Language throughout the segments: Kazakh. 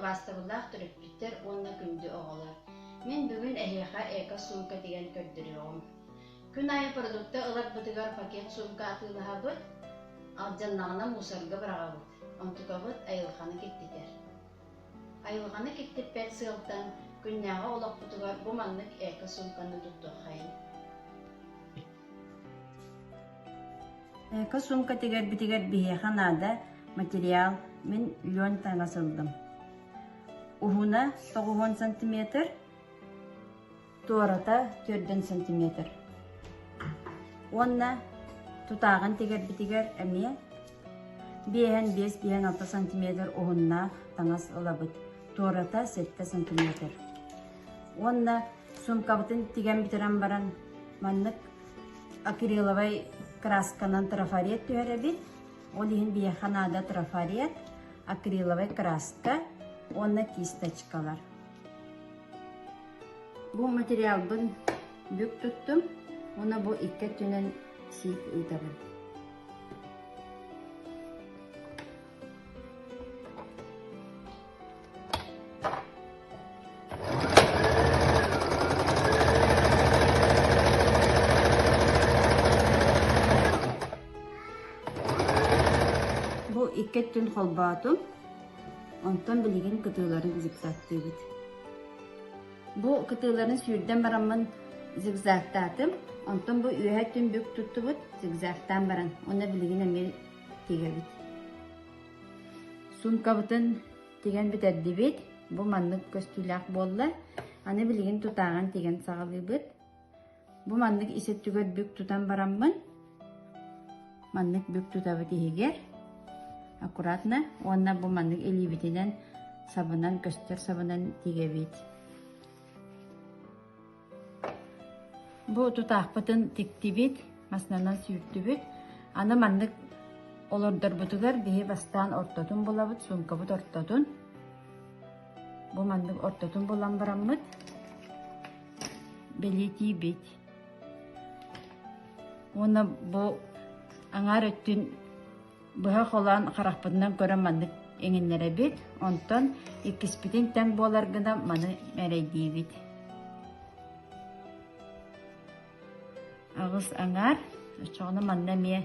бастабыллах түріппіттер онна күнді оғылар. Мен бүгін әйеға экосумка деген көрдіріғым. Күн айы продукты ылар бұтығар пакет сумка атылыға бұд, алжаннағына мусорға бұраға бұд. Онтуға бұд айылғаны кеттетер. Айылғаны кеттеп бәт сығылтан күнняға олақ бұтығар бұманлық экосумканы тұтты қайын. Экосумка тегер бейханада материал мен лен таңасылдым. Ухуна 9 сантиметр, туарата 4 сантиметр. Онна тутағын тегер әме бейхен 5-6 сантиметр ухунна таңас олабыт. Туарата 7 сантиметр. Онна сумкабытын теген бітірен баран маннық акриловай красканан трафарет түйәрәбит. Ол ехін бейханада трафарет, акриловай краска, онна кисточкалар. Бұл материал бұн бүк тұттым, оны бұл 2 түнен сейк ұйтабын. Бұл 2 түн қолбатым, онтан білеген күтілерін зигзагты бит. Бұл күтілерін сүйірден барамын зигзагтатым, онтан бұл үйе түн бүк тұтты бұд зигзагтан баран, оны білеген әмел тегер бит. Сумка бұтын теген бит әдді бит, бұл мандық көстіләк болла, аны білеген тұтаған теген сағалы бит. Бұл мандық есет түгер бүк тұтан барамын, мандық бүк тұтабы тегер. Аккуратно, онна бұл мандық элебетінен сабынан, көстер сабынан теге бит. Бұл тұтақ бұтын текті бит, масынанан сүйірті бит. Аны мандық олырдар бұтығар бейі бастан ортотын бола бұт, сумка бұт ортотын. Бұл мандық ортотын болан барамыд. Белеті бит. Оны бұл аңар өттін бұға қолан қарақпыдынан көрі мандық еңінлері бит. Онтан екіспетін тәң боларғына маны мәрейдей бит. Ағыз аңар, çoğunu manna me.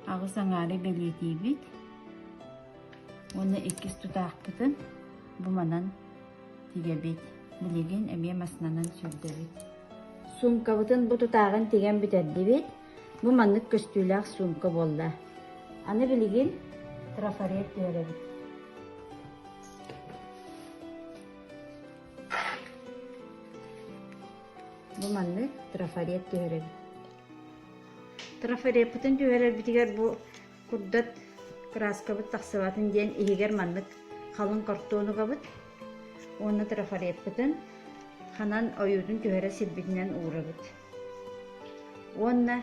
Ağız аңары белетей бит. Оны екіс тұтақ бұтын, bu манан теге бит. Білеген әме масынанан сүрді бит. Сумка бұтын bu тұтағын tegen бітәді бит. Bu manlık köstüylək sumka bolda. Anı bilgin trafaret döre bit. Bu manlık trafaret döre bit. Trafaret bütün döre bitiger bu kuddat kraska bit taqsavatın diyen ihiger manlık kalın kartonu kabıt. Onu trafaret bütün hanan oyudun döre silbitinden uğra bit. Onu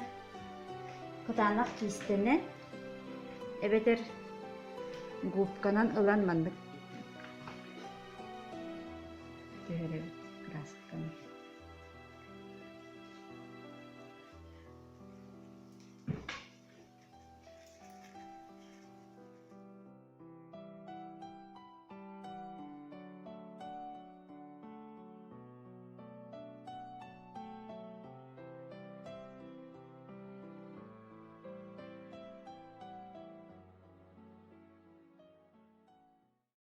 Kıtanak kistene ebeter gupkanan ılan mandık. Töhere kraska.